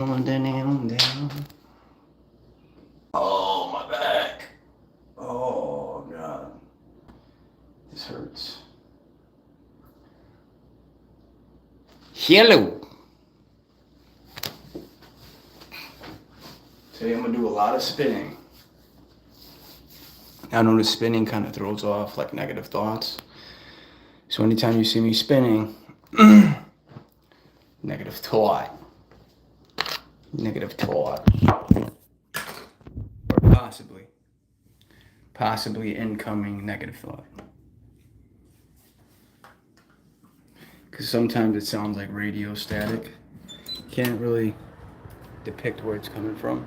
Down. Oh, my back. Oh, God. This hurts. Hello. Today I'm going to do a lot of spinning. I know the spinning kind of throws off like negative thoughts. So anytime you see me spinning, negative thought. Negative thought. Or possibly incoming negative thought. Because sometimes it sounds like radio static. Can't really depict where it's coming from.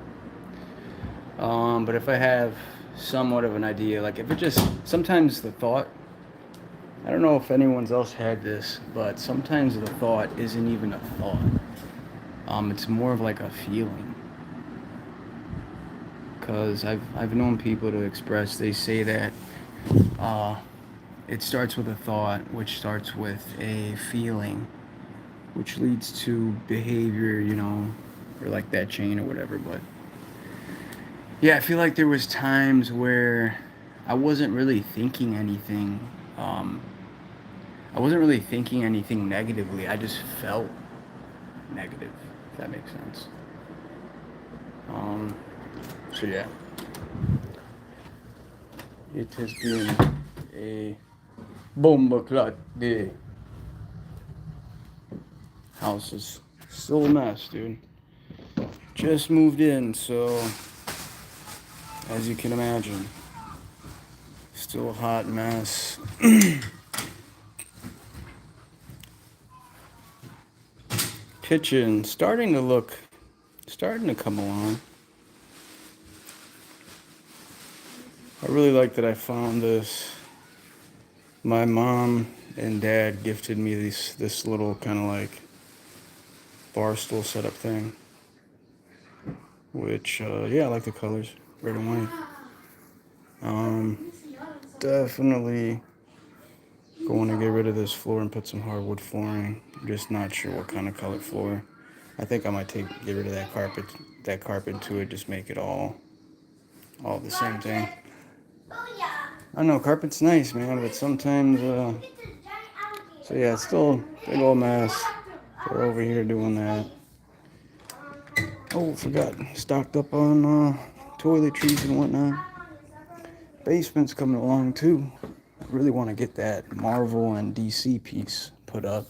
But if I have somewhat of an idea, like if it just, sometimes the thought, I don't know if anyone's else had this, but sometimes the thought isn't even a thought. It's more of like a feeling. Because I've known people to express, they say that it starts with a thought, which starts with a feeling, which leads to behavior, or like that chain or whatever. But yeah, I feel like there was times where I wasn't really thinking anything. I wasn't really thinking anything negatively. I just felt negative, if that makes sense. So yeah, it has been a bomba clot day. House is still a mess, dude. Just moved in, so as you can imagine, still a hot mess. Kitchen starting to come along. I really like that I found this. My mom and dad gifted me this little kind of like bar stool setup thing, which yeah, I like the colors, red and white. Definitely going to get rid of this floor and put some hardwood flooring. I'm just not sure what kind of colored floor. I think I might get rid of that carpet to it, just make it all the same thing. I know carpet's nice, man, but sometimes so yeah, it's still a big old mess. They're over here doing that. Oh, forgot, stocked up on toiletries and whatnot. Basement's coming along too. I really want to get that Marvel and DC piece put up.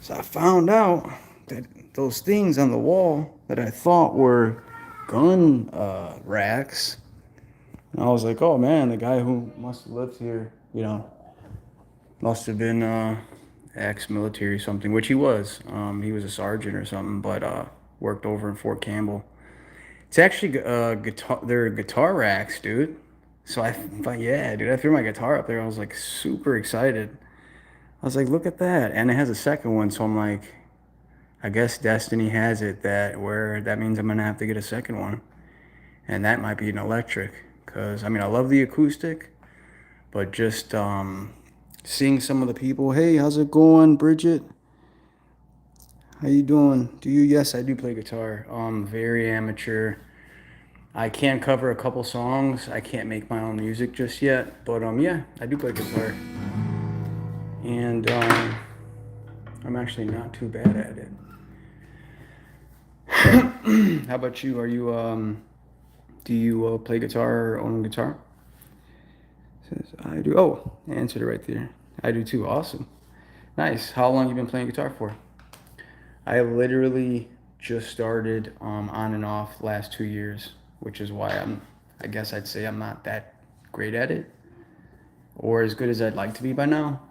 So I found out that those things on the wall that I thought were gun racks, and I was like, oh man, the guy who must have lived here, must have been ex-military or something, which he was. He was a sergeant or something, but worked over in Fort Campbell. It's actually they're guitar racks, dude. So yeah, dude, I threw my guitar up there. I was like super excited. I was like, look at that. And it has a second one, so I'm like, I guess destiny has it that means I'm gonna have to get a second one. And that might be an electric. Cause I mean I love the acoustic, but just seeing some of the people, hey, how's it going, Bridget? How you doing? Yes, I do play guitar. Very amateur. I can cover a couple songs. I can't make my own music just yet, but yeah, I do play guitar, and I'm actually not too bad at it. How about you? Do you play guitar or own a guitar? Says I do. Oh, I answered it right there. I do too. Awesome, nice. How long you been playing guitar for? I literally just started on and off last 2 years, which is why I guess I'd say I'm not that great at it, or as good as I'd like to be by now.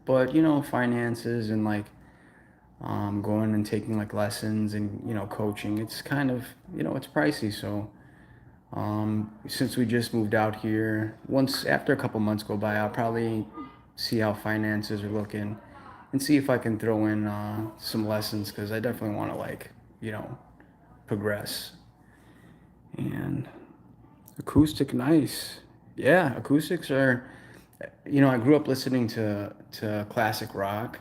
But finances and like going and taking like lessons and coaching, it's kind of it's pricey. So since we just moved out here, once after a couple months go by, I'll probably see how finances are looking and see if I can throw in some lessons, because I definitely want to like progress. And acoustic, nice. Yeah, acoustics are. I grew up listening to classic rock,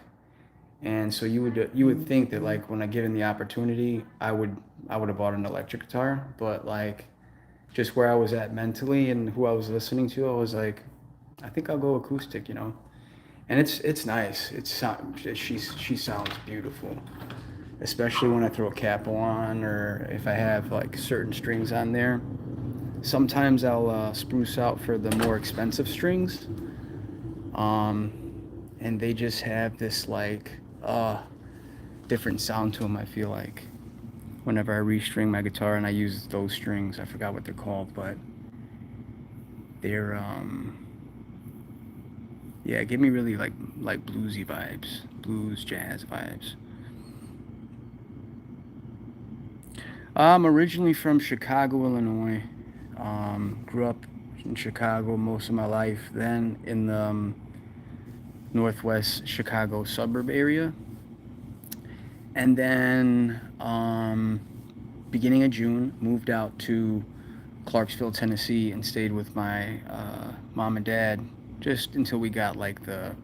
And so you would think that like when I given the opportunity, I would have bought an electric guitar, but like just where I was at mentally and who I was listening to, I was like, I think I'll go acoustic, And it's nice. She sounds beautiful, especially when I throw a capo on or if I have like certain strings on there. Sometimes I'll spruce out for the more expensive strings, um, and they just have this like different sound to them. I feel like whenever I restring my guitar and I use those strings, I forgot what they're called, but they're yeah, give me really like bluesy vibes, blues jazz vibes. I'm originally from Chicago, Illinois. Grew up in Chicago most of my life. Then in the northwest Chicago suburb area, and then beginning of June moved out to Clarksville, Tennessee, and stayed with my mom and dad just until we got like the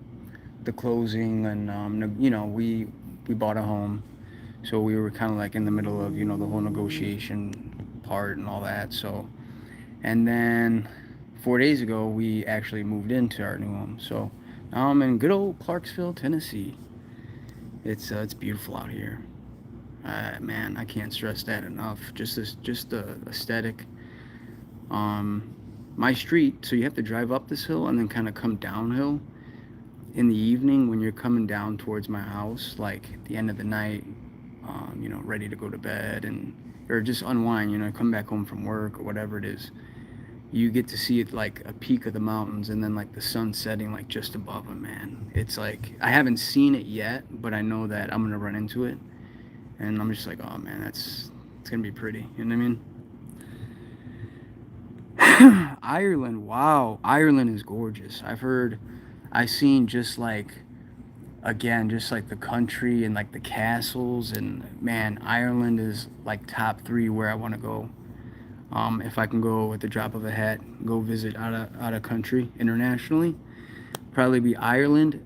closing and we bought a home, so we were kind of like in the middle of the whole negotiation part and all that. So and then 4 days ago we actually moved into our new home. So now I'm in good old Clarksville, Tennessee. It's beautiful out here. Man, I can't stress that enough. Just the aesthetic. Um, my street. So you have to drive up this hill and then kind of come downhill in the evening when you're coming down towards my house, like at the end of the night. Ready to go to bed and or just unwind. Come back home from work or whatever it is. You get to see it like a peak of the mountains and then like the sun setting like just above them, man. It's like I haven't seen it yet, but I know that I'm gonna run into it, and I'm just like, oh man, it's gonna be pretty. You know what I mean? Ireland, wow, Ireland is gorgeous. I've seen just like again, just like the country and like the castles, and man, Ireland is like top three where I want to go. If I can go at the drop of a hat, go visit out of country internationally, probably be Ireland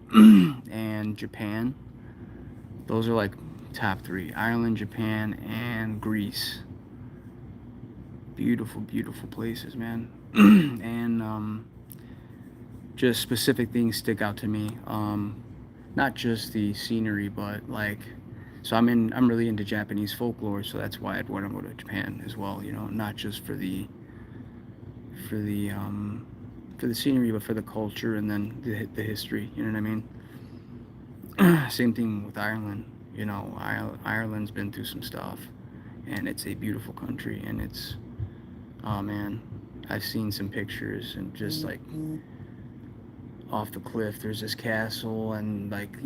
and Japan. Those are like top three: Ireland, Japan, and Greece. Beautiful, beautiful places, man. And just specific things stick out to me. Not just the scenery, but like, so I'm really into Japanese folklore, so that's why I'd want to go to Japan as well. Not just for the for the scenery, but for the culture and then the history. You know what I mean? Same thing with Ireland. Ireland's been through some stuff, and it's a beautiful country, and it's oh man, I've seen some pictures and just like off the cliff, there's this castle, and like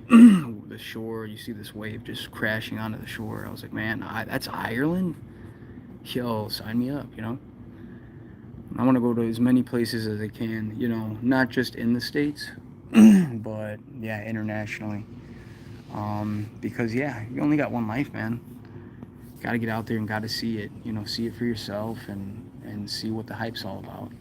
the shore. You see this wave just crashing onto the shore. I was like, man, that's Ireland. Yo, sign me up. I want to go to as many places as I can. Not just in the States, but yeah, internationally. Because yeah, you only got one life, man. Got to get out there and got to see it. See it for yourself and see what the hype's all about.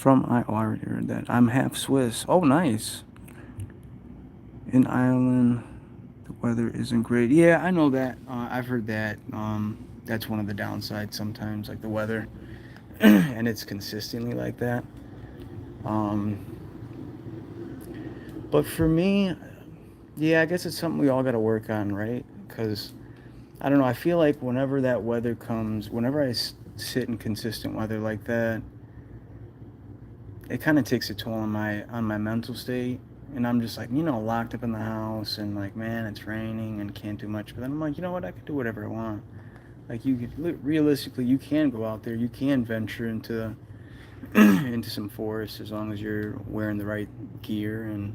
I already heard that. I'm half Swiss. Oh, nice. In Ireland, the weather isn't great. Yeah, I know that. I've heard that. That's one of the downsides sometimes, like the weather, and it's consistently like that. Um, but for me, yeah, I guess it's something we all got to work on, right? Because I don't know. I feel like whenever that weather comes, whenever I sit in consistent weather like that, it kind of takes a toll on my mental state, and I'm just like locked up in the house and like, man, it's raining and can't do much. But then I'm like, you know what, I can do whatever I want. Like realistically, you can go out there, you can venture into into some forest as long as you're wearing the right gear and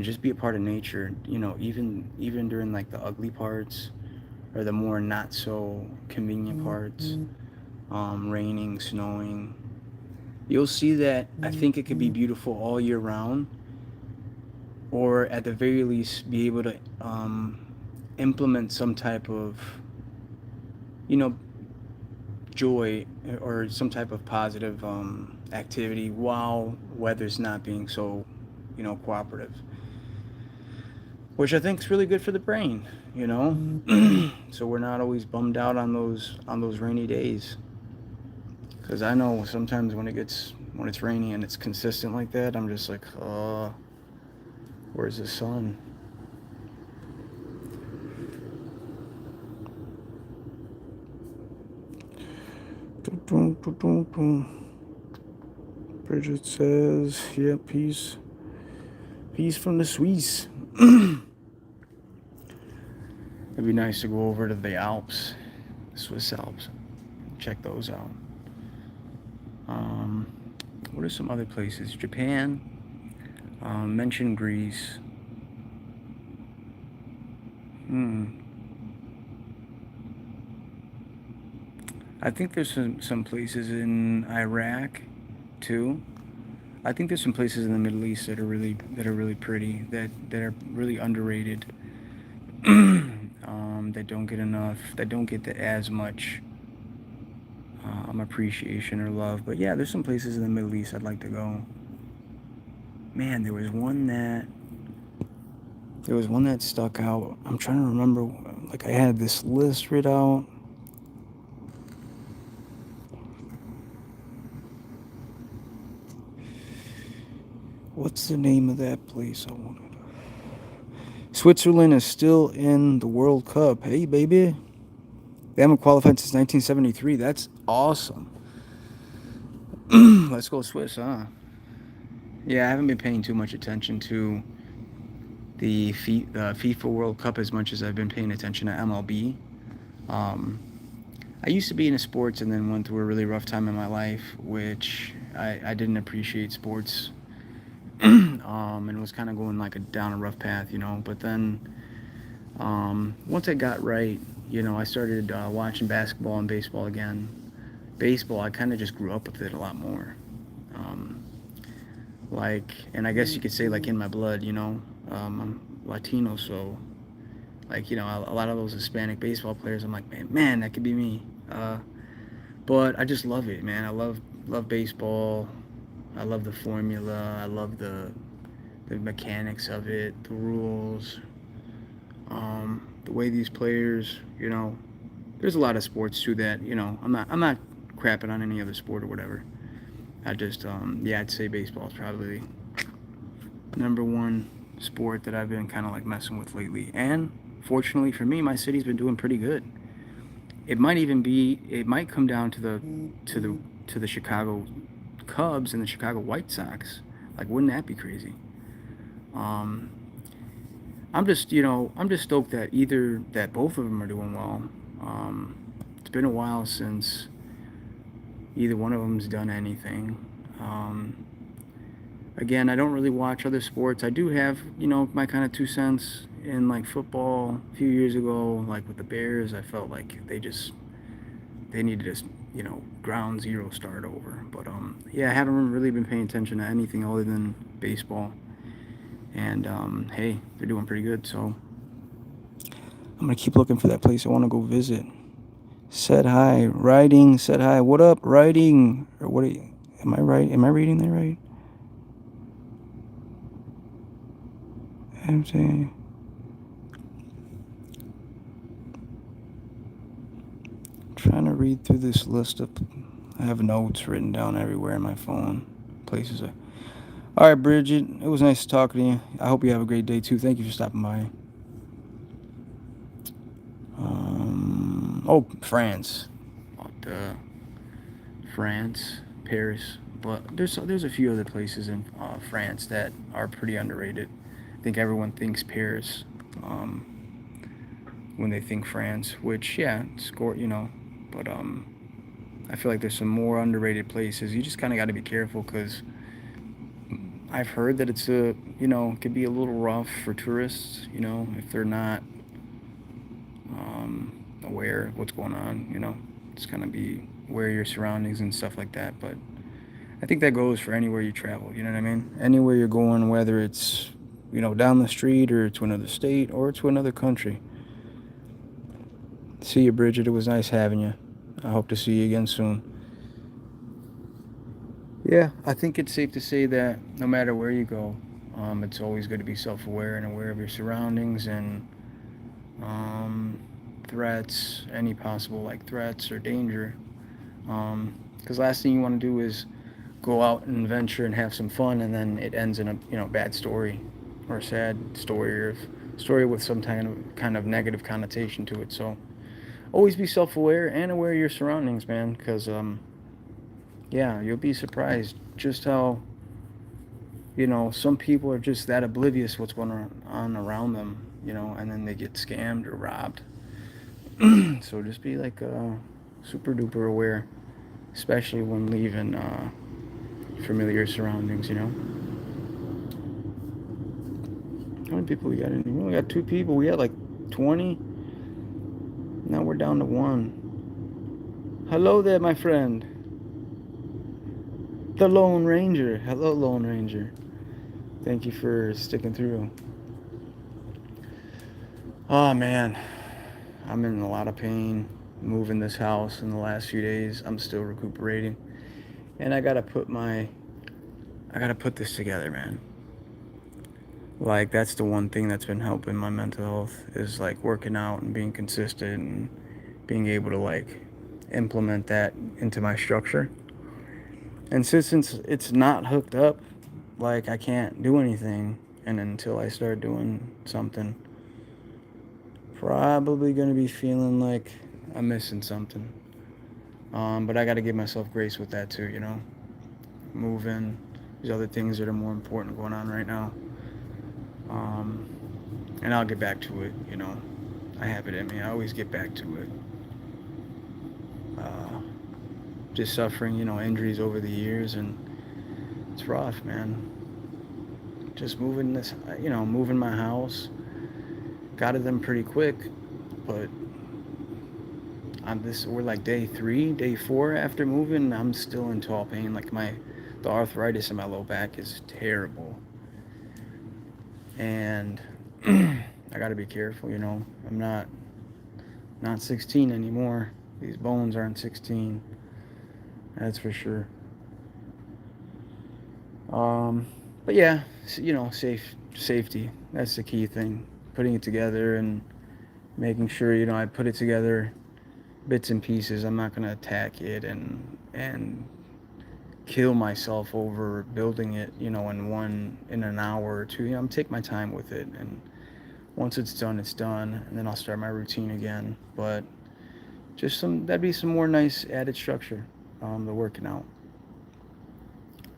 just be a part of nature. Even during like the ugly parts or the more not so convenient parts, raining, snowing. You'll see that I think it could be beautiful all year round, or at the very least be able to implement some type of, you know, joy or some type of positive activity while weather's not being so, cooperative, which I think is really good for the brain, you know. So we're not always bummed out on those rainy days. Because I know sometimes when it's rainy and it's consistent like that, I'm just like, where's the sun? Bridget says, yeah, peace. Peace from the Swiss. It'd be nice to go over to the Alps, the Swiss Alps. Check those out. Um, what are some other places? Japan. Mention Greece. Hmm. I think there's some places in Iraq, too. I think there's some places in the Middle East that are really pretty, that are really underrated. That don't get enough, that don't get as much appreciation or love. But yeah, there's some places in the Middle East I'd like to go. Man, there was one that stuck out. I'm trying to remember. Like I had this list writ out. What's the name of that place I wanted? Switzerland is still in the World Cup. Hey, baby. They haven't qualified since 1973. That's awesome. Let's go Swiss, huh? Yeah, I haven't been paying too much attention to the FIFA World Cup as much as I've been paying attention to MLB. Um, I used to be into sports and then went through a really rough time in my life, which I didn't appreciate sports, and was kind of going like down a rough path, But then once I got right, I started watching basketball and baseball again. Baseball, I kind of just grew up with it a lot more. Um, and I guess you could say like in my blood, I'm Latino, so like a lot of those Hispanic baseball players, I'm like, man, that could be me. But I just love it, man. I love baseball. I love the formula. I love the mechanics of it, the rules, the way these players, There's a lot of sports too that I'm not crapping on any other sport or whatever. I just yeah, I'd say baseball is probably number one sport that I've been kind of like messing with lately. And fortunately for me, my city's been doing pretty good. It might come down to the Chicago Cubs and the Chicago White Sox. Like, wouldn't that be crazy? Um, I'm just stoked that both of them are doing well. It's been a while since either one of them's done anything. Again, I don't really watch other sports. I do have, my kind of 2 cents in like football. A few years ago, like with the Bears, I felt like they needed to, ground zero start over. But yeah, I haven't really been paying attention to anything other than baseball. And hey, they're doing pretty good. So I'm gonna keep looking for that place I want to go visit. Said hi, writing. Said hi. What up, writing? Or what? Am I right? Am I reading that right? I'm saying. Trying to read through this list of. I have notes written down everywhere in my phone. Places. All right, Bridget. It was nice talking to you. I hope you have a great day too. Thank you for stopping by. Oh, France. France, Paris. But there's a few other places in France that are pretty underrated. I think everyone thinks Paris um, when they think France, which yeah, but I feel like there's some more underrated places. You just kind of got to be careful because I've heard that it's could be a little rough for tourists, if they're not aware of what's going on, It's kind of be aware of your surroundings and stuff like that. But I think that goes for anywhere you travel, you know what I mean? Anywhere you're going, whether it's, down the street or to another state or to another country. See you, Bridget. It was nice having you. I hope to see you again soon. Yeah, I think it's safe to say that no matter where you go, it's always good to be self-aware and aware of your surroundings and um, threats, any possible like threats or danger. Because last thing you want to do is go out and venture and have some fun, and then it ends in a bad story, or a sad story, or story with some kind of negative connotation to it. So always be self-aware and aware of your surroundings, man. Because yeah, you'll be surprised just how some people are just that oblivious what's going on around them, and then they get scammed or robbed. So just be like super duper aware, especially when leaving familiar surroundings. How many people we got in here? We only got two people. We had like 20. Now we're down to one. Hello there, my friend. The Lone Ranger. Hello, Lone Ranger. Thank you for sticking through. Oh man, I'm in a lot of pain moving this house in the last few days. I'm still recuperating. And I gotta put this together, man. Like that's the one thing that's been helping my mental health is like working out and being consistent and being able to like implement that into my structure. And since it's not hooked up, like I can't do anything and until I start doing something, probably gonna be feeling like I'm missing something. But I gotta give myself grace with that too, moving. There's other things that are more important going on right now. Um, and I'll get back to it. I have it in me. I always get back to it. Uh, just suffering, injuries over the years, and it's rough, man. Just moving my house. Got it done pretty quick, but we're like day 3, day 4 after moving. I'm still in tall pain. Like the arthritis in my low back is terrible, and I got to be careful. I'm not 16 anymore. These bones aren't 16. That's for sure. Um, but yeah, safety. That's the key thing. Putting it together and making sure I put it together bits and pieces. I'm not gonna attack it and kill myself over building it. In an hour or two. I'm take my time with it, and once it's done, it's done, and then I'll start my routine again. But just that'd be some more nice added structure. The working out.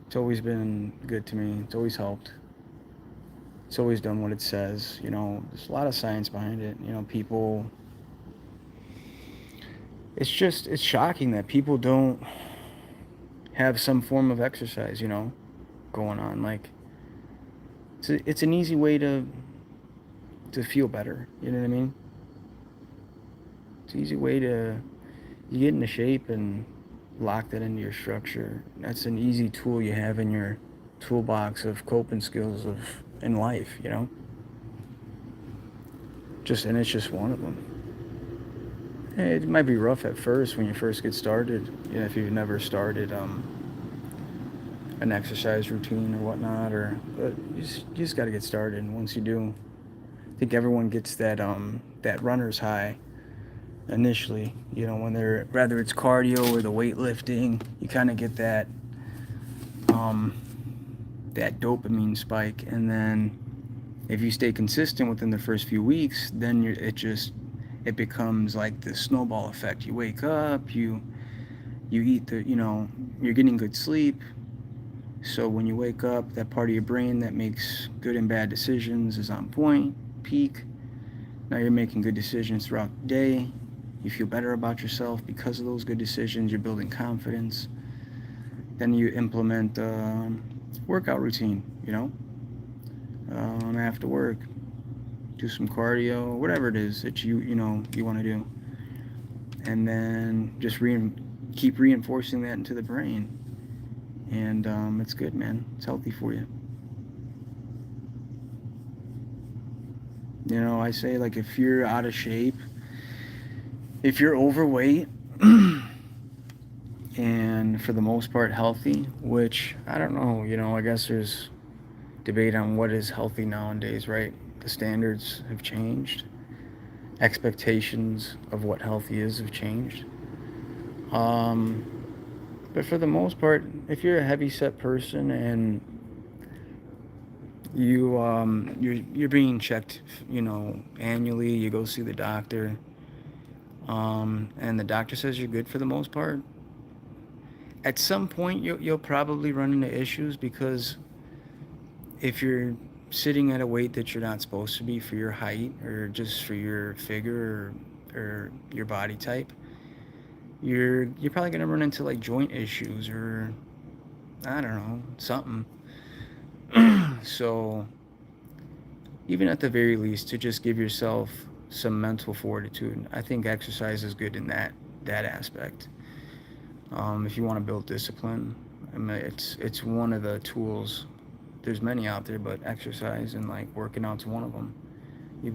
It's always been good to me. It's always helped. It's always done what it says. There's a lot of science behind it. People. It's shocking that people don't have some form of exercise. Going on. Like it's an easy way to feel better. You know what I mean? It's an easy way to you get into shape and lock that into your structure. That's an easy tool you have in your toolbox of coping skills in life. And it's just one of them. It might be rough at first when you first get started. If you've never started an exercise routine or whatnot, but you just got to get started. And once you do, I think everyone gets that runner's high initially. When they're whether it's cardio or the weightlifting, you kind of get um, that dopamine spike, and then if you stay consistent within the first few weeks, then it becomes like the snowball effect. You wake up, you eat you're getting good sleep. So when you wake up, that part of your brain that makes good and bad decisions is on point, peak. Now you're making good decisions throughout the day. You feel better about yourself because of those good decisions. You're building confidence. Then you implement workout routine, after work. Do some cardio, whatever it is that you want to do. And then just keep reinforcing that into the brain. And it's good, man. It's healthy for you. I say, like, if you're out of shape, if you're overweight, and for the most part healthy, which I don't know, I guess there's debate on what is healthy nowadays, right? The standards have changed, expectations of what healthy is have changed. Um, but for the most part, if you're a heavy set person and you're being checked, annually, you go see the doctor, and the doctor says you're good for the most part. At some point, you'll probably run into issues because if you're sitting at a weight that you're not supposed to be for your height or just for your figure or your body type, you're probably gonna run into like joint issues or I don't know something. So even at the very least, to just give yourself some mental fortitude, I think exercise is good in that aspect. If you want to build discipline, I mean, it's one of the tools. There's many out there, but exercise and like working out's one of them. You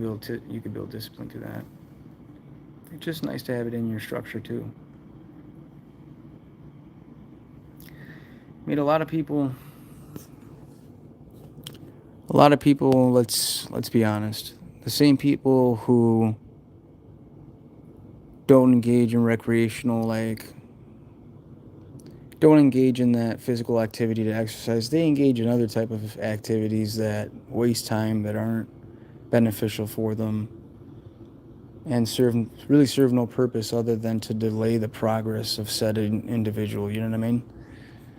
could build discipline to that. It's just nice to have it in your structure too. I mean, a lot of people. Let's be honest. The same people who don't engage in recreational, like don't engage in that physical activity to exercise. They engage in other type of activities that waste time, that aren't beneficial for them, and serve no purpose other than to delay the progress of said individual. You know what I mean?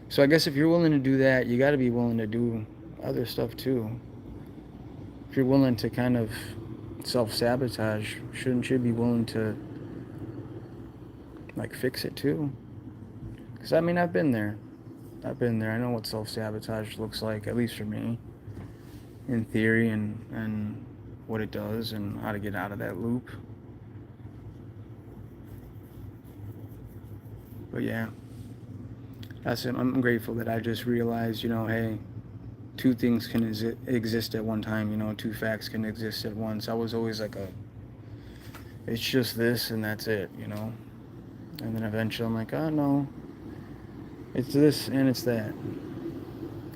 So I guess if you're willing to do that, you got to be willing to do other stuff too. If you're willing to kind of self-sabotage, shouldn't you be willing to like fix it too? Because I mean, I've been there. I know what self-sabotage looks like, at least for me, in theory, and what it does and how to get out of that loop. But yeah, that's it. I'm grateful that I just realized, hey, two things can exist at one time. Two facts can exist at once. I was always like it's just this and that's it. And then eventually I'm like, oh no, it's this and it's that.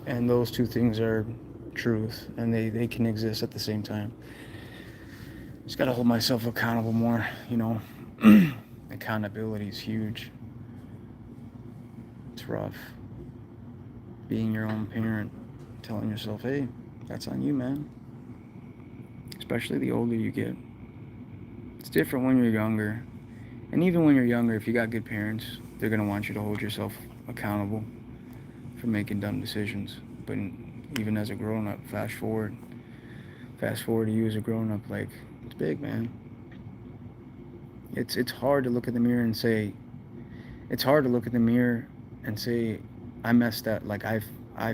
And those two things are truth, and they can exist at the same time. Just gotta hold myself accountable more. Accountability is huge. It's rough. Being your own parent, telling yourself, hey, that's on you, man. Especially the older you get. It's different when you're younger. And even when you're younger, if you got good parents, they're gonna want you to hold yourself accountable for making dumb decisions. But even as a grown up, fast forward to you as a grown up, like it's big, man. It's hard to look at the mirror and say, it's hard to look at the mirror and say, I messed that, like I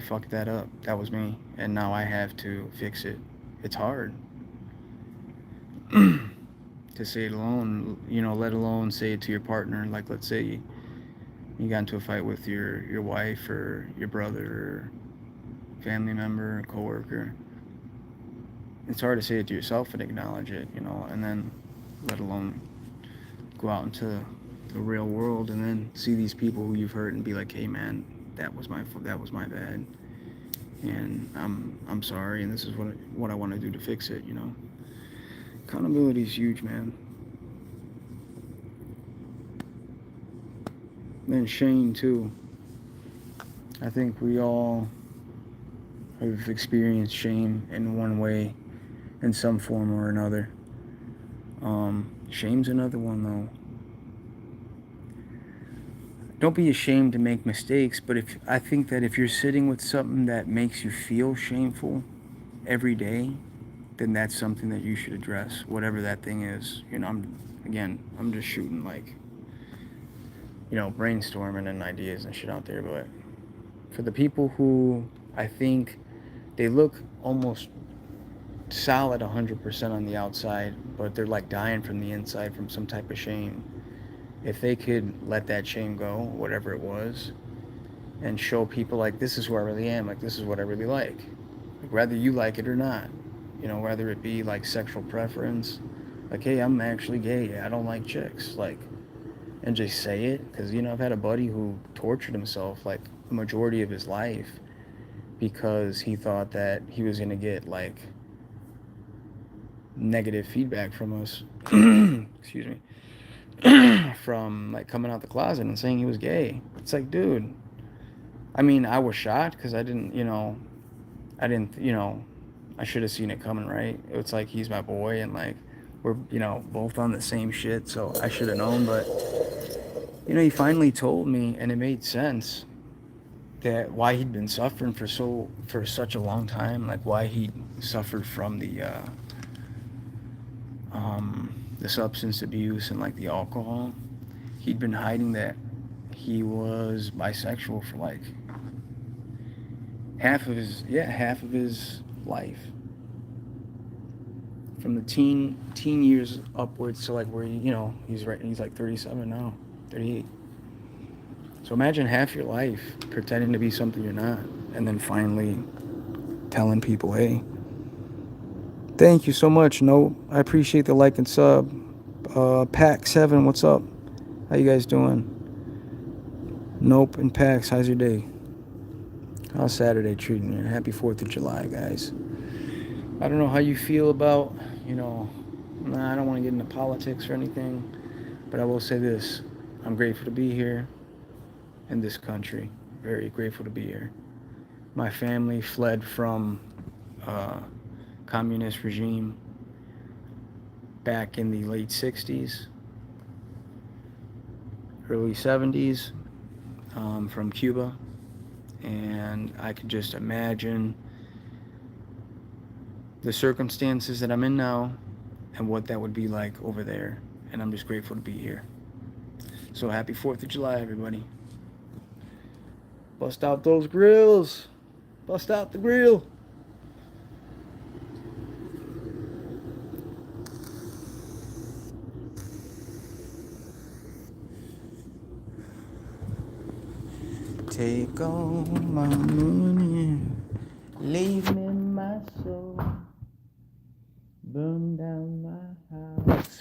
fucked that up. That was me, and now I have to fix it. It's hard to say it alone, let alone say it to your partner. Like, let's say you got into a fight with your wife or your brother or family member or coworker. It's hard to say it to yourself and acknowledge it, and then let alone go out into the real world and then see these people who you've hurt and be like, hey man, that was my bad, and I'm sorry, and this is what I want to do to fix it. Accountability is huge, man. And shame too. I think we all have experienced shame in one way, in some form or another. Shame's another one though. Don't be ashamed to make mistakes, but I think that if you're sitting with something that makes you feel shameful every day, then that's something that you should address, whatever that thing is. I'm just shooting like, brainstorming and ideas and shit out there, but for the people who I think they look almost solid 100% on the outside, but they're like dying from the inside from some type of shame. If they could let that shame go, whatever it was, and show people like, this is who I really am, like this is what I really like whether you like it or not, whether it be like sexual preference, like, hey, I'm actually gay, I don't like chicks, like, and just say it. Because, you know, I've had a buddy who tortured himself like the majority of his life because he thought that he was going to get like negative feedback from us. Excuse me. From like coming out the closet and saying he was gay. It's like, dude, I mean, I was shocked because I didn't, I should have seen it coming, right? It's like he's my boy and like we're, both on the same shit, so I should have known. But, he finally told me, and it made sense that why he'd been suffering for such a long time, like why he suffered from the substance abuse and like the alcohol. He'd been hiding that he was bisexual for like half of his life, from the teen years upwards to like where he's like 37 now, 38. So imagine half your life pretending to be something you're not, and then finally telling people, hey, thank you so much. No, I appreciate the like and sub. Pack 7, what's up? How you guys doing? Nope, and Pax, how's your day? How's Saturday treating you? Happy 4th of July, guys. I don't know how you feel about, I don't want to get into politics or anything, but I will say this. I'm grateful to be here in this country. Very grateful to be here. My family fled from communist regime back in the late 60s, early 70s, from Cuba. And I could just imagine the circumstances that I'm in now and what that would be like over there. And I'm just grateful to be here. So happy 4th of July, everybody. Bust out those grills. Bust out the grill. Take all my money, leave me my soul, burn down my house,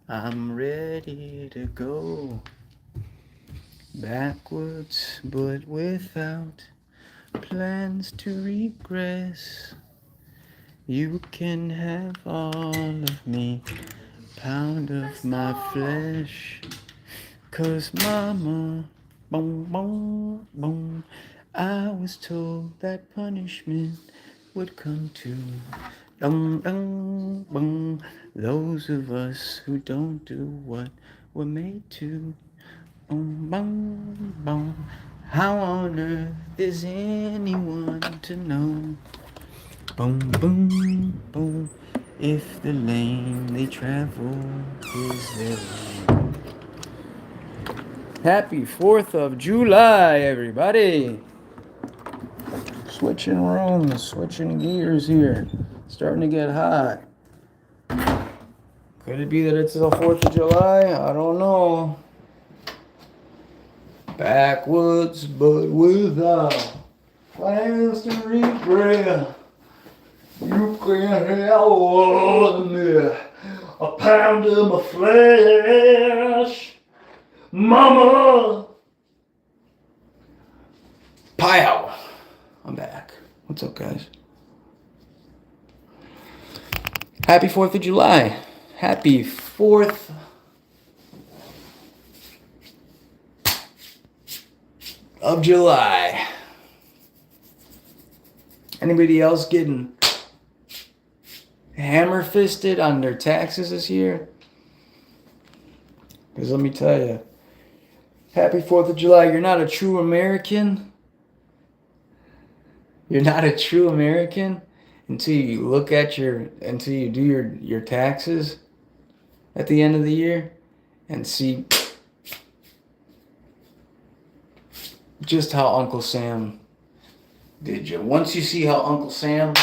I'm ready to go backwards but without plans to regress. You can have all of me, pound of my flesh, 'cause mama, boom, boom, boom, I was told that punishment would come to dum, dum, boom, those of us who don't do what we're made to. Boom, boom, boom. How on earth is anyone to know? Boom, boom, boom. If the lane they travel is their lane. Happy 4th of July, everybody. Switching rooms, switching gears here. Starting to get hot. Could it be that it's the 4th of July? I don't know. Backwoods, but without plans to regret. You can have all of me, a pound of my flesh, mama. Pow! I'm back. What's up, guys? Happy 4th of July. Happy 4th of July. Anybody else getting hammer-fisted on their taxes this year? Because let me tell you, happy 4th of July. You're not a true American. You're not a true American until you do your taxes at the end of the year and see just how Uncle Sam did you. Once you see how Uncle Sam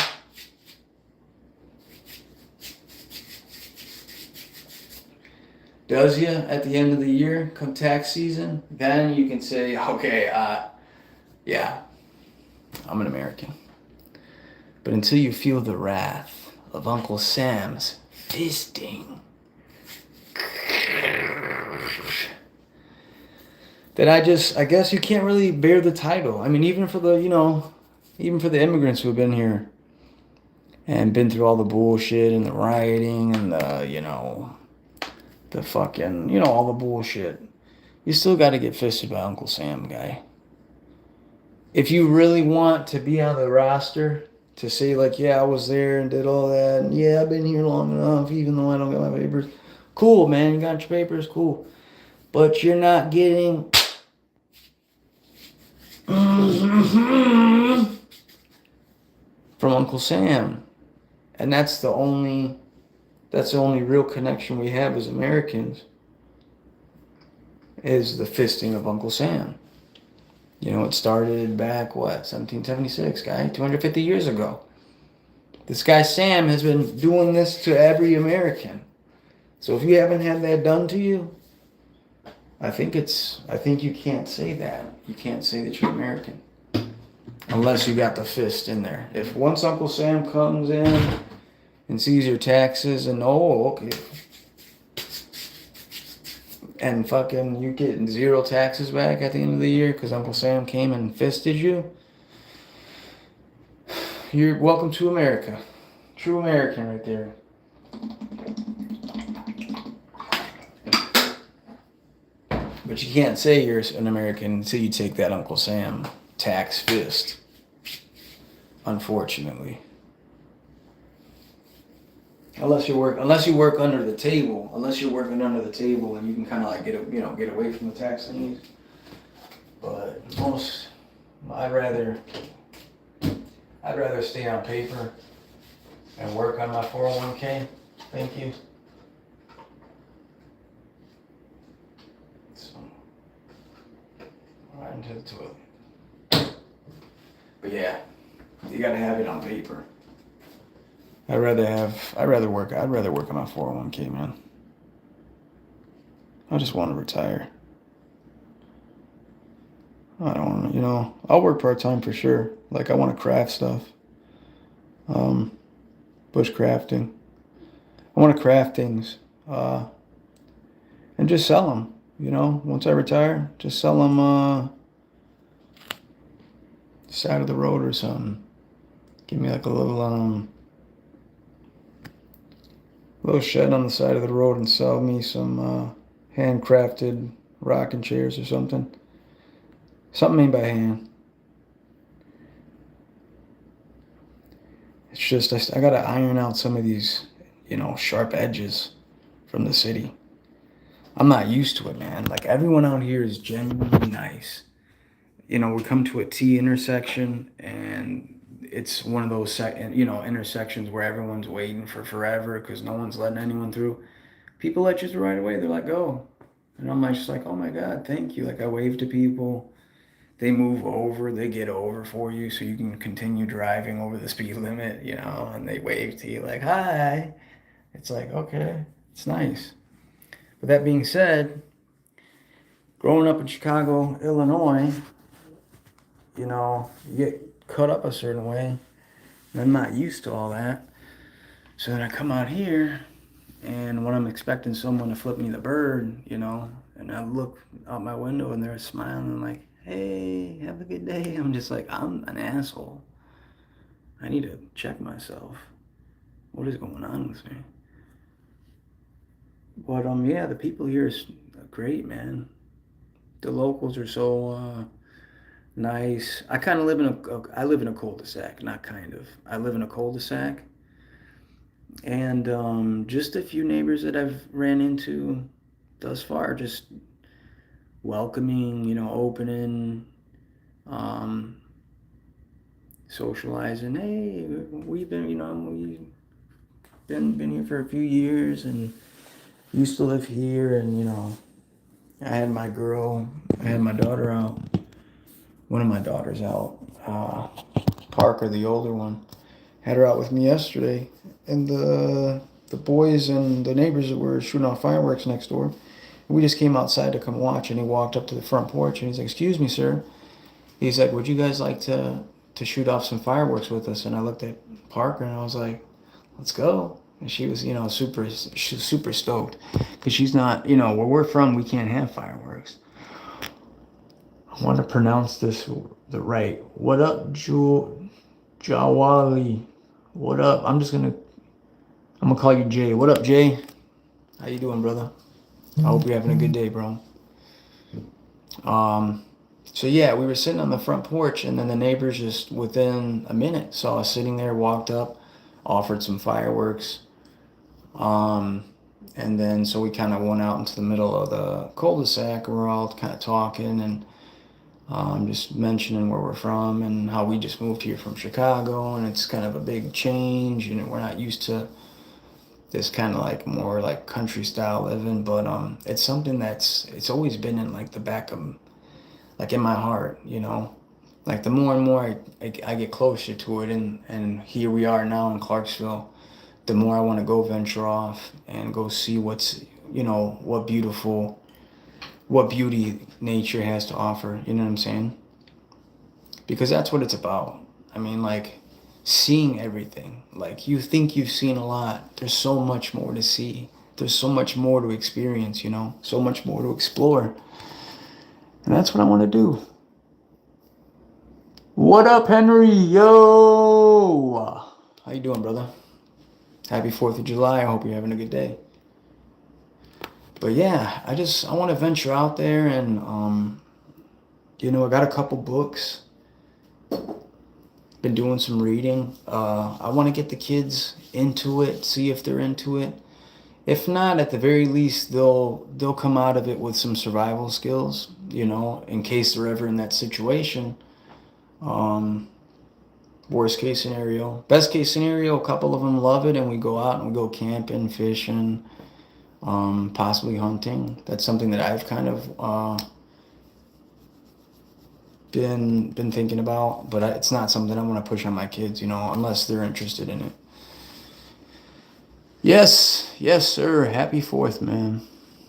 does you at the end of the year, come tax season, then you can say, okay, yeah, I'm an American. But until you feel the wrath of Uncle Sam's fisting, that I guess you can't really bear the title. I mean, even for the, even for the immigrants who have been here and been through all the bullshit and the rioting and the fucking, all the bullshit. You still got to get fisted by Uncle Sam, guy. If you really want to be on the roster, to say like, yeah, I was there and did all that, and yeah, I've been here long enough, even though I don't got my papers. Cool, man, you got your papers, cool. But you're not getting from Uncle Sam. And that's the only real connection we have as Americans, is the fisting of Uncle Sam. It started back, 1776, guy, 250 years ago. This guy Sam has been doing this to every American. So if you haven't had that done to you, I think you can't say that. You can't say that you're American. Unless you got the fist in there. If once Uncle Sam comes in and sees your taxes and, okay, and fucking you getting zero taxes back at the end of the year because Uncle Sam came and fisted you, you're welcome to America. True American right there. But you can't say you're an American until you take that Uncle Sam tax fist. Unfortunately. Unless you work under the table. Unless you're working under the table and you can kind of like get away from the tax things. But I'd rather stay on paper and work on my 401k. Thank you. So, right into the toilet. But yeah, you gotta have it on paper. I'd rather work on my 401k, man. I just want to retire. I don't want to, I'll work part-time for sure. Like, I want to craft stuff. Bush crafting. I want to craft things. And just sell them, once I retire, just sell them, side of the road or something. Give me like a little shed on the side of the road and sell me some handcrafted rocking chairs or something. Something made by hand. It's just, I gotta iron out some of these, sharp edges from the city. I'm not used to it, man. Like, everyone out here is genuinely nice. We come to a T intersection and it's one of those intersections where everyone's waiting for forever because no one's letting anyone through. People let you through right away. They're like, go. And I'm just like, oh my God, thank you. Like, I wave to people. They move over. They get over for you so you can continue driving over the speed limit, and they wave to you like, hi. It's like, okay, it's nice. But that being said, growing up in Chicago, Illinois, you get cut up a certain way. And I'm not used to all that. So then I come out here, and when I'm expecting someone to flip me the bird, and I look out my window and they're smiling like, hey, have a good day. I'm just like, I'm an asshole. I need to check myself. What is going on with me? But yeah, the people here is great, man. The locals are so nice. I kind of live in a cul-de-sac, not kind of. I live in a cul-de-sac. And just a few neighbors that I've ran into thus far, just welcoming, opening, socializing. Hey, we've been here for a few years and used to live here, and I had my daughter out. One of my daughters out, Parker, the older one, had her out with me yesterday, and the boys and the neighbors were shooting off fireworks next door. We just came outside to come watch, and he walked up to the front porch, and he's like, excuse me, sir. He's like, would you guys like to shoot off some fireworks with us? And I looked at Parker, and I was like, let's go. And she was, super stoked, because she's not, where we're from, we can't have fireworks. I want to pronounce this the right. What up, Jawali? What up? I'm gonna call you Jay. What up, Jay? How you doing, brother? I hope you're having a good day, bro. So yeah, we were sitting on the front porch, and then the neighbors just within a minute saw us sitting there, walked up, offered some fireworks. Um, and then so we kind of went out into the middle of the cul-de-sac, and we're all kind of talking and just mentioning where we're from and how we just moved here from Chicago, and it's kind of a big change, and we're not used to this kind of like more like country style living, but it's something it's always been in like the back of like in my heart, you know. Like the more and more I get closer to it, and here we are now in Clarksville, the more I want to go venture off and go see what's, you know, what beauty nature has to offer, you know what I'm saying? Because that's what it's about. I mean, like, seeing everything. Like, you think you've seen a lot. There's so much more to see. There's so much more to experience, you know? So much more to explore. And that's what I want to do. What up, Henry? Yo! How you doing, brother? Happy 4th of July. I hope you're having a good day. But yeah, I want to venture out there and, you know, I got a couple books. Been doing some reading. I want to get the kids into it, see if they're into it. If not, at the very least, they'll come out of it with some survival skills, you know, in case they're ever in that situation. Worst case scenario. Best case scenario, a couple of them love it and we go out and we go camping, fishing, possibly hunting. That's something that I've kind of been thinking about, but it's not something I want to push on my kids, you know, unless they're interested in it. Yes, sir. Happy 4th, man.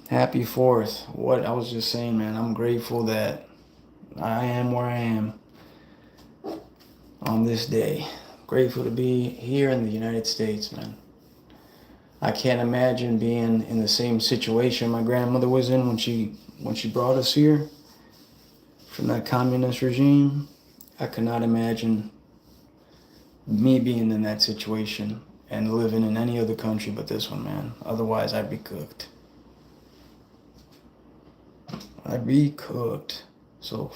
Happy 4th. What I was just saying, man, I'm grateful that I am where I am on this day. Grateful to be here in the United States, man. I can't imagine being in the same situation my grandmother was in when she brought us here from that communist regime. I could not imagine me being in that situation and living in any other country but this one, man. Otherwise, I'd be cooked. I'd be cooked. So,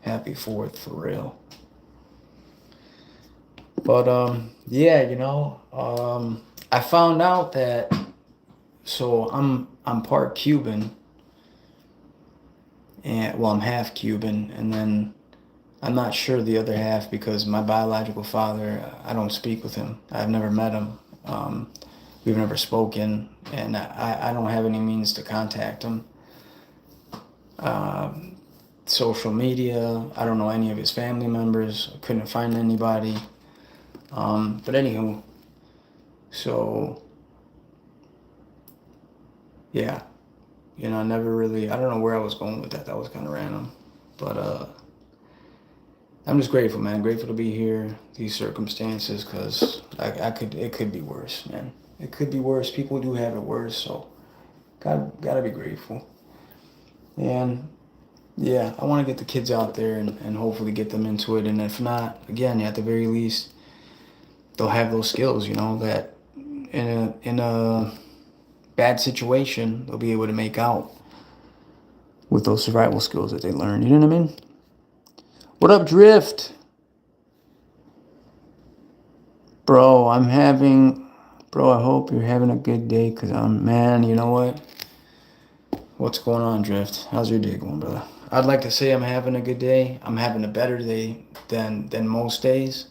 happy 4th for real. But, yeah, you know, I found out that, so I'm part Cuban, and well, I'm half Cuban, and then I'm not sure the other half because my biological father, I don't speak with him. I've never met him. We've never spoken, and I don't have any means to contact him. Social media, I don't know any of his family members. I couldn't find anybody. But anywho, so yeah, you know, I never really, I don't know where I was going with that. That was kind of random, but I'm just grateful, man. Grateful to be here, these circumstances, because it could be worse, man. It could be worse. People do have it worse, so gotta be grateful. And yeah, I want to get the kids out there and hopefully get them into it. And if not, again, at the very least, they'll have those skills, you know, that in a bad situation, they'll be able to make out with those survival skills that they learn. You know what I mean? What up, Drift? Bro, I hope you're having a good day, because man, you know what? What's going on, Drift? How's your day going, brother? I'd like to say I'm having a good day. I'm having a better day than most days.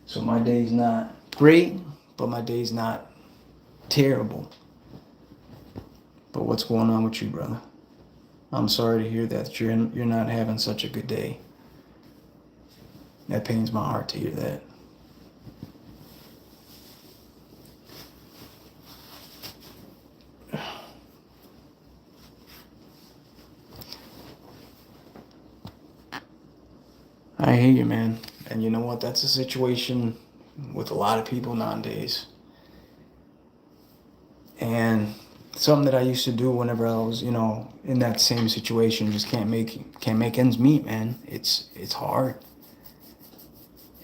So my day's not great, but my day's not terrible. But what's going on with you, brother? I'm sorry to hear that you're not having such a good day. That pains my heart to hear that. I hear you, man. And you know what? That's a situation with a lot of people nowadays. And something that I used to do whenever I was, in that same situation. Just can't make ends meet, man. It's hard.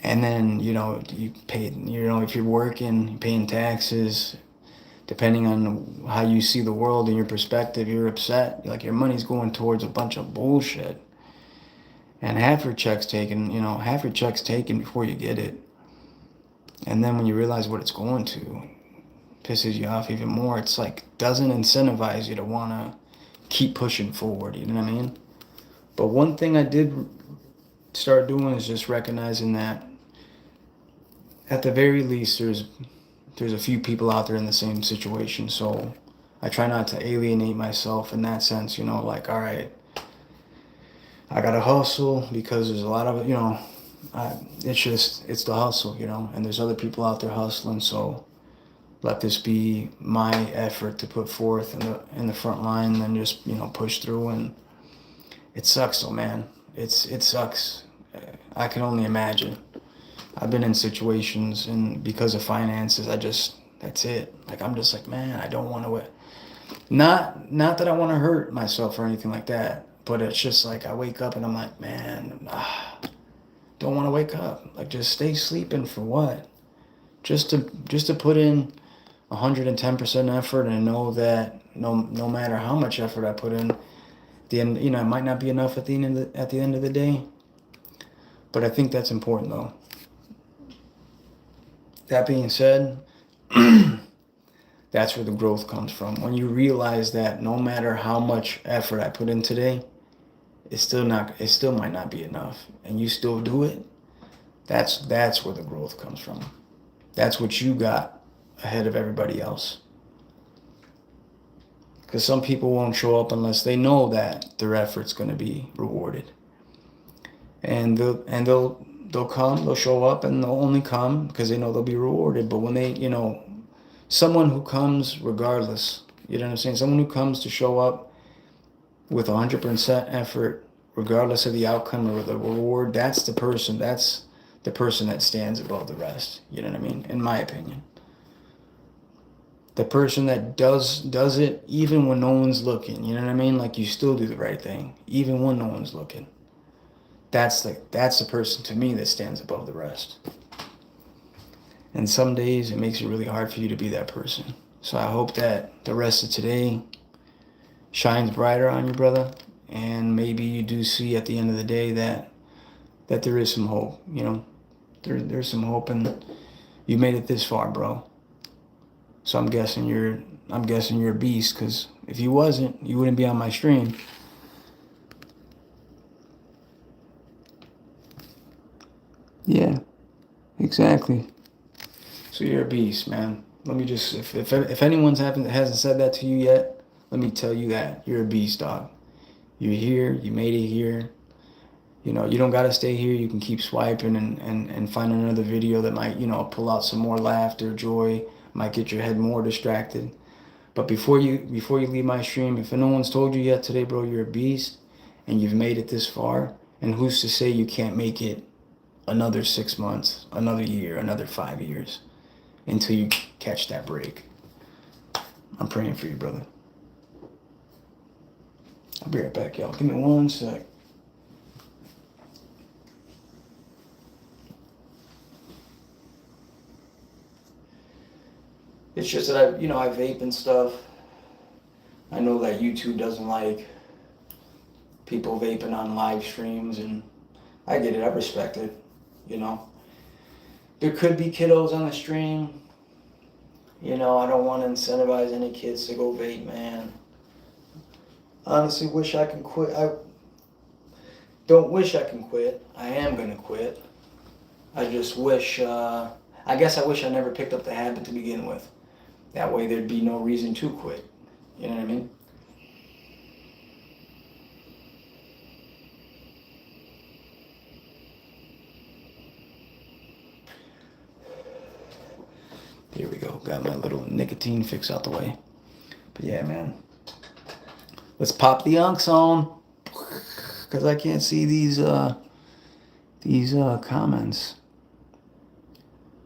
And then, you pay, if you're working, paying taxes, depending on how you see the world and your perspective, you're upset. Like your money's going towards a bunch of bullshit. And half your check's taken before you get it. And then when you realize what it's going to, pisses you off even more. It's like, doesn't incentivize you to want to keep pushing forward, you know what I mean? But one thing I did start doing is just recognizing that at the very least there's a few people out there in the same situation. So I try not to alienate myself in that sense, like, all right, I gotta hustle because there's a lot of, it's the hustle, and there's other people out there hustling. So let this be my effort to put forth in the front line, and then just push through. And it sucks though, man. It sucks. I can only imagine. I've been in situations, and because of finances, that's it. Like I'm just like, man, I don't want to. Not that I want to hurt myself or anything like that, but it's just like I wake up and I'm like, man, don't want to wake up. Like just stay sleeping for what? Just to put in 110% effort and know that no matter how much effort I put in, the end, it might not be enough at the end of the day. But I think that's important though. That being said, that's where the growth comes from. When you realize that no matter how much effort I put in today, it still might not be enough, and you still do it. That's where the growth comes from. That's what you got ahead of everybody else. Because some people won't show up unless they know that their effort's going to be rewarded. And they'll come, they'll show up, and they'll only come because they know they'll be rewarded. But when they, someone who comes regardless, you know what I'm saying? Someone who comes to show up with 100% effort, regardless of the outcome or the reward, that's the person that stands above the rest. You know what I mean? In my opinion. The person that does it even when no one's looking. You know what I mean? Like you still do the right thing, even when no one's looking. That's the person to me that stands above the rest. And some days it makes it really hard for you to be that person. So I hope that the rest of today shines brighter on you, brother. And maybe you do see at the end of the day that there is some hope. There's some hope, and you made it this far, bro. So I'm guessing you're a beast, because if you wasn't, you wouldn't be on my stream. Yeah, exactly. So you're a beast, man. Let me just, if anyone hasn't said that to you yet, let me tell you that you're a beast, dog. You're here. You made it here. You don't got to stay here. You can keep swiping and find another video that might, pull out some more laughter, joy, might get your head more distracted. But before you leave my stream, if no one's told you yet today, bro, you're a beast and you've made it this far. And who's to say you can't make it another 6 months, another year, another 5 years until you catch that break? I'm praying for you, brother. I'll be right back, y'all. Give me 1 sec. It's just that I vape and stuff. I know that YouTube doesn't like people vaping on live streams, and I get it. I respect it. There could be kiddos on the stream. I don't want to incentivize any kids to go vape, man. Honestly, wish I can quit. I don't wish I can quit. I am gonna quit. I just wish. I guess I wish I never picked up the habit to begin with. That way there'd be no reason to quit. You know what I mean? Here we go. Got my little nicotine fix out the way. But yeah, man. Let's pop the unks on. Because I can't see these comments.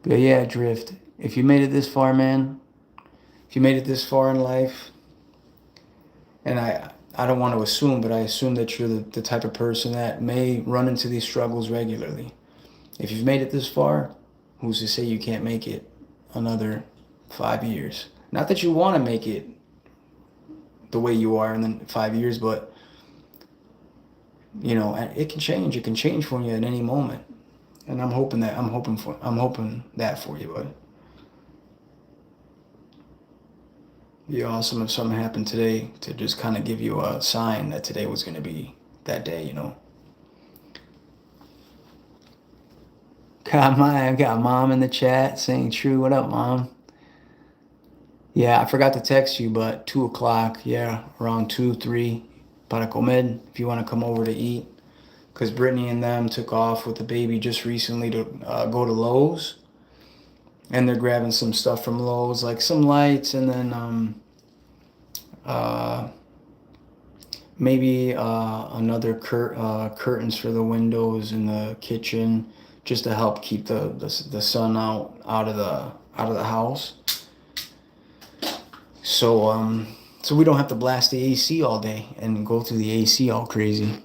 But yeah, Drift. If you made it this far, man. If you made it this far in life, And I don't want to assume, but I assume that you're the type of person that may run into these struggles regularly. If you've made it this far, who's to say you can't make it another 5 years? Not that you want to make it the way you are in the 5 years, but it can change. It can change for you at any moment. And I'm hoping that for you, bud. Be awesome if something happened today to just kind of give you a sign that today was going to be that day. Got mom in the chat saying true. What up, mom? Yeah, I forgot to text you, but 2 o'clock, yeah, around 2, 3, para comer, if you want to come over to eat. Because Brittany and them took off with the baby just recently to go to Lowe's. And they're grabbing some stuff from Lowe's, like some lights and then uh, maybe another curtains for the windows in the kitchen, just to help keep the sun out of the house. So we don't have to blast the AC all day and go through the AC all crazy.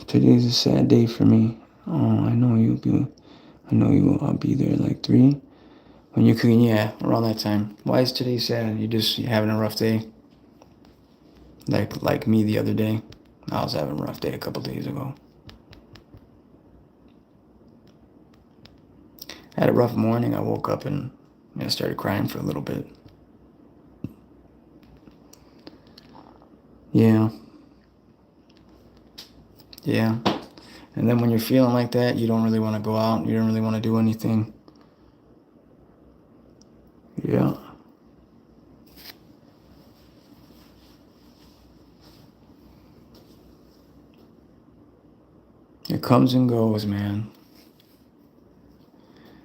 Today's a sad day for me. Oh, I know you will. I'll be there like 3. When you can, yeah, around that time. Why is today sad? You having a rough day? Like me the other day. I was having a rough day a couple days ago. I had a rough morning. I woke up and I started crying for a little bit. Yeah. Yeah. And then when you're feeling like that, you don't really want to go out. You don't really want to do anything. Yeah. It comes and goes, man.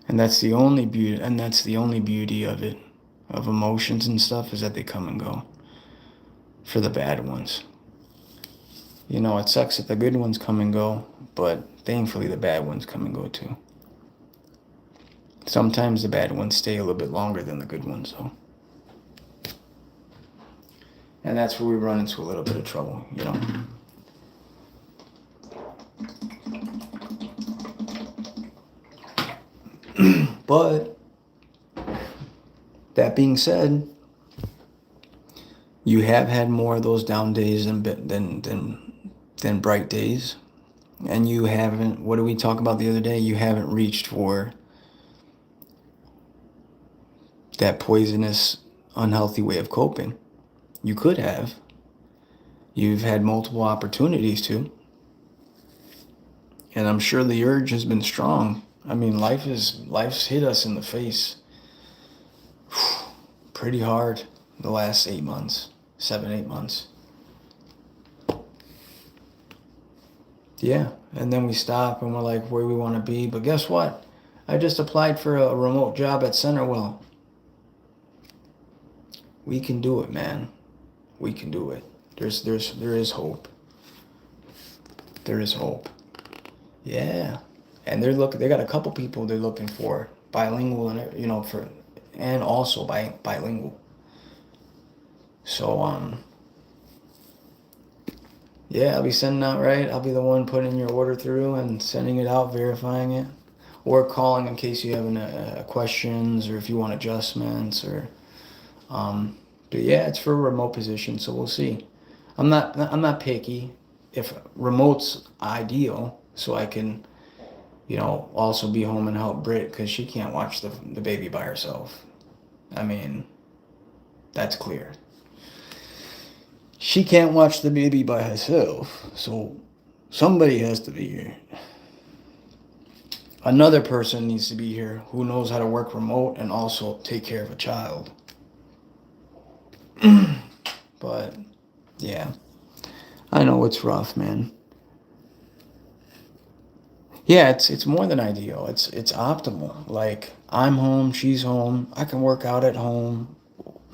And that's the only beauty of it, of emotions and stuff, is that they come and go. For the bad ones. It sucks that the good ones come and go, but thankfully the bad ones come and go too. Sometimes the bad ones stay a little bit longer than the good ones, though. And that's where we run into a little bit of trouble. But that being said, you have had more of those down days than bright days. And you haven't, what did we talk about the other day? You haven't reached for that poisonous, unhealthy way of coping. You could have. You've had multiple opportunities to. And I'm sure the urge has been strong. I mean, life's hit us in the face pretty hard the last 8 months, 7, 8 months. Yeah, and then we stop and we're like where we want to be. But guess what? I just applied for a remote job at Centerwell. We can do it, man. We can do it. There is hope. There is hope. Yeah. And they got a couple people they're looking for, bilingual and also bilingual. So yeah, I'll be sending out, right? I'll be the one putting your order through and sending it out, verifying it, or calling in case you have any questions or if you want adjustments or. But yeah, it's for a remote position, so we'll see. I'm not picky. If remote's ideal, so I can, also be home and help Britt because she can't watch the baby by herself. I mean, that's clear. She can't watch the baby by herself, so somebody has to be here. Another person needs to be here who knows how to work remote and also take care of a child. But yeah, I know it's rough, man. Yeah, it's more than ideal. It's optimal. Like, I'm home, she's home. I can work out at home,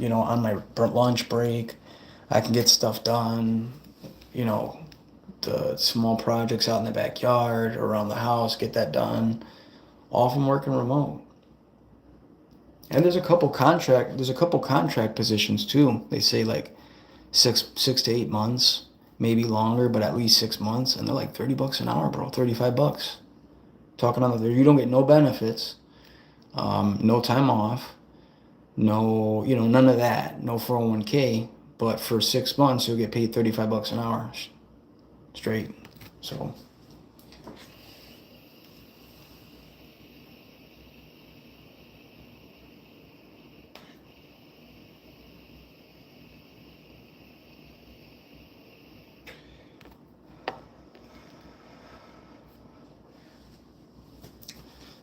on my lunch break. I can get stuff done, the small projects out in the backyard, around the house, get that done, all from working remote. And there's a couple contract positions too. They say like 6 to 8 months, maybe longer, but at least 6 months, and they're like $30 an hour, bro. $35. Talking on you don't get no benefits, no time off, no, none of that, no 401k. But for 6 months, you'll get paid $35 an hour, straight. So.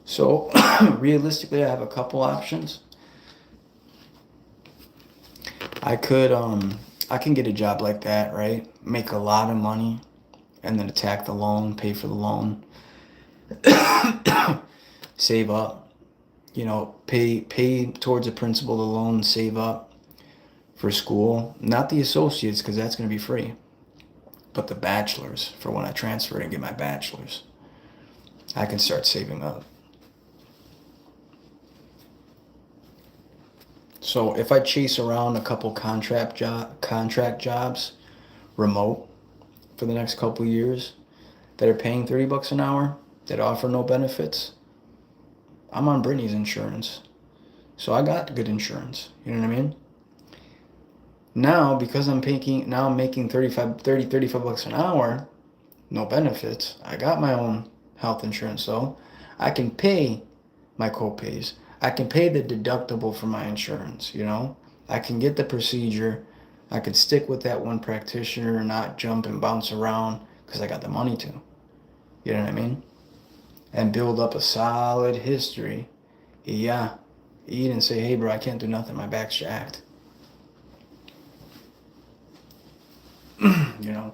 So realistically, I have a couple options. I can get a job like that, right? Make a lot of money, and then attack the loan, pay for the loan, save up, pay towards the principal of the loan, save up for school. Not the associates, because that's going to be free, but the bachelor's for when I transfer and get my bachelor's. I can start saving up. So if I chase around a couple contract jobs, remote, for the next couple years, that are paying $30 an hour, that offer no benefits, I'm on Brittany's insurance. So I got good insurance. You know what I mean? Now, because I'm making 35 bucks an hour, no benefits. I got my own health insurance, though. I can pay my co-pays. I can pay the deductible for my insurance, I can get the procedure. I could stick with that one practitioner and not jump and bounce around because I got the money to. You know what I mean? And build up a solid history. Yeah. Eat and say, hey, bro, I can't do nothing. My back's jacked. you know?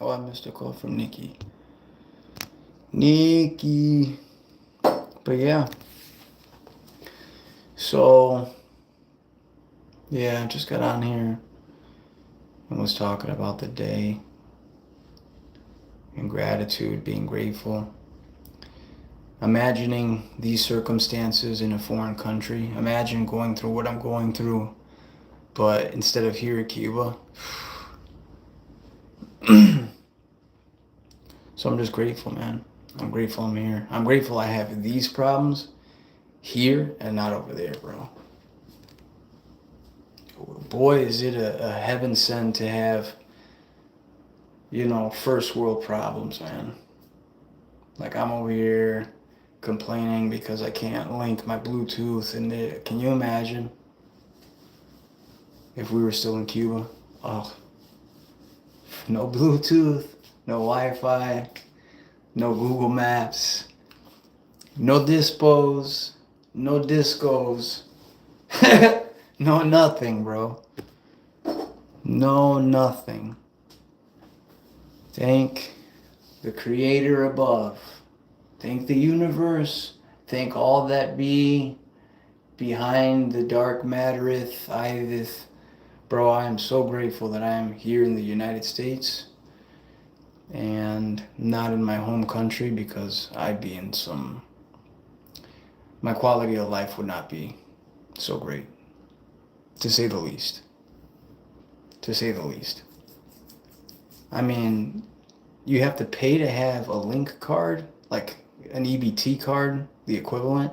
Oh, I missed a call from Nikki. But yeah. So, yeah, I just got on here and was talking about the day and gratitude, being grateful. Imagining these circumstances in a foreign country. Imagine going through what I'm going through, but instead of here at Cuba. So I'm just grateful, man. I'm grateful I'm here. I'm grateful I have these problems here and not over there, bro. Boy, is it a heaven sent to have, first world problems, man. Like, I'm over here complaining because I can't link my Bluetooth, and can you imagine if we were still in Cuba? Oh, no Bluetooth, no Wi-Fi, no Google Maps, no dispos, no discos, no nothing, bro. No nothing. Thank the Creator above. Thank the universe. Thank all that be behind the dark mattereth, iveth. Bro, I am so grateful that I am here in the United States and not in my home country, because I'd be in my quality of life would not be so great, to say the least. To say the least. I mean, you have to pay to have a link card, like an EBT card, the equivalent.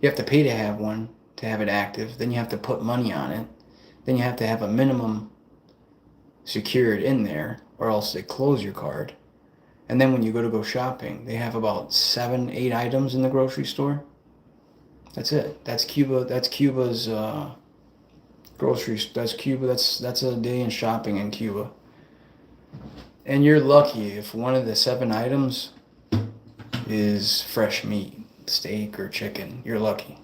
You have to pay to have one, to have it active. Then you have to put money on it. Then you have to have a minimum secured in there, or else they close your card. And then when you go shopping, they have about 7-8 items in the grocery store. That's it. That's Cuba. That's Cuba's groceries. That's Cuba. That's a day in shopping in Cuba. And you're lucky if one of the 7 items is fresh meat, steak or chicken. You're lucky.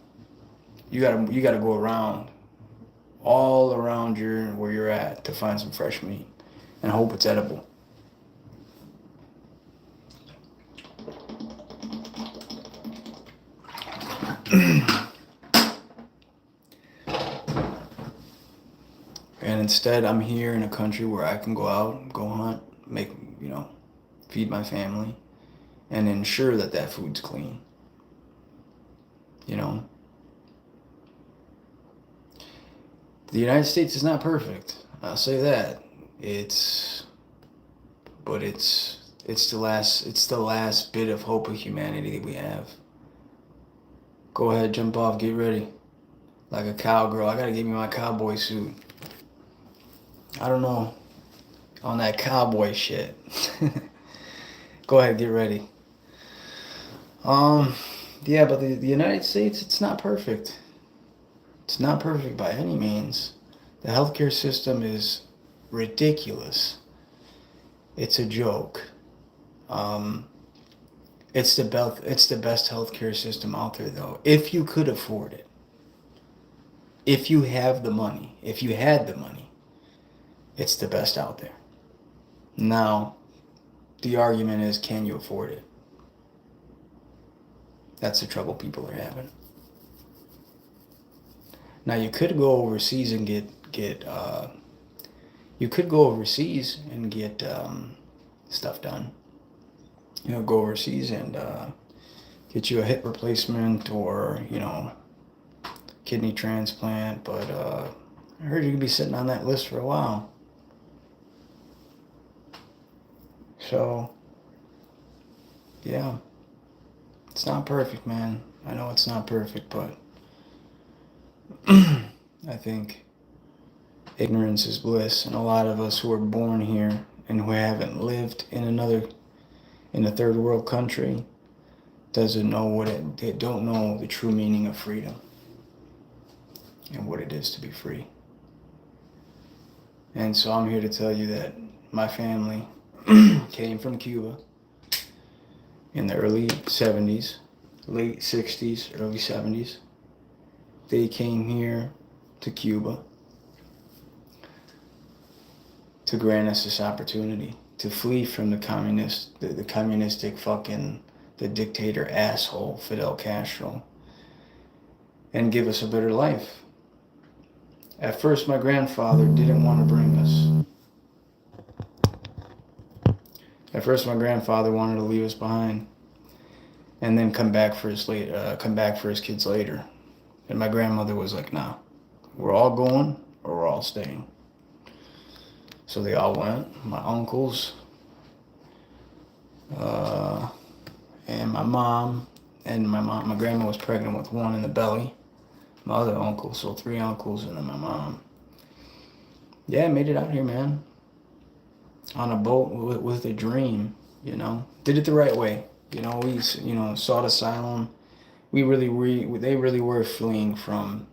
You gotta go around, all around where you're at, to find some fresh meat and hope it's edible. And instead, I'm here in a country where I can go out, go hunt, make, feed my family, and ensure that that food's clean. The United States is not perfect. I'll say that. But it's the last bit of hope of humanity that we have. Go ahead, jump off, get ready. Like a cowgirl, I gotta give me my cowboy suit. I don't know. On that cowboy shit. Go ahead, get ready. Yeah, but the United States, it's not perfect. It's not perfect by any means. The healthcare system is ridiculous. It's a joke. It's the best healthcare system out there, though. If you could afford it. If you have the money. If you had the money. It's the best out there. Now, the argument is, can you afford it? That's the trouble people are having. Now, you could go overseas and get stuff done. Go overseas and get you a hip replacement or, kidney transplant. But I heard you could be sitting on that list for a while. So, yeah. It's not perfect, man. I know it's not perfect, but I think ignorance is bliss, and a lot of us who are born here and who haven't lived in a third world country they don't know the true meaning of freedom and what it is to be free. And so I'm here to tell you that my family came from Cuba in the early 70s, late 60s, early 70s. They came here to Cuba to grant us this opportunity to flee from the communistic fucking, the dictator asshole Fidel Castro, and give us a better life. At first, my grandfather didn't want to bring us. At first, my grandfather wanted to leave us behind, and then come back for his kids later. And my grandmother was like, "Nah, we're all going, or we're all staying." So they all went. My uncles, and my mom, my grandma was pregnant with one in the belly. My other uncle, so 3 uncles, and then my mom. Yeah, made it out here, man. On a boat with a dream, Did it the right way. We, sought asylum. They really were fleeing from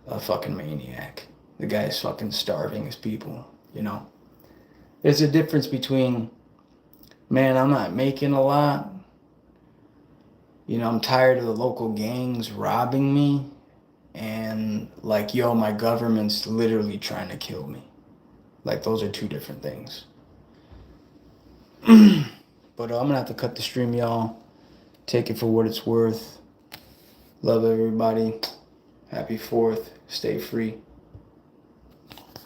a fucking maniac. The guy's fucking starving his people, There's a difference between, man, I'm not making a lot. I'm tired of the local gangs robbing me. And like, yo, my government's literally trying to kill me. Like, those are two different things. But I'm gonna have to cut the stream, y'all. Take it for what it's worth. Love everybody. Happy 4th. Stay free.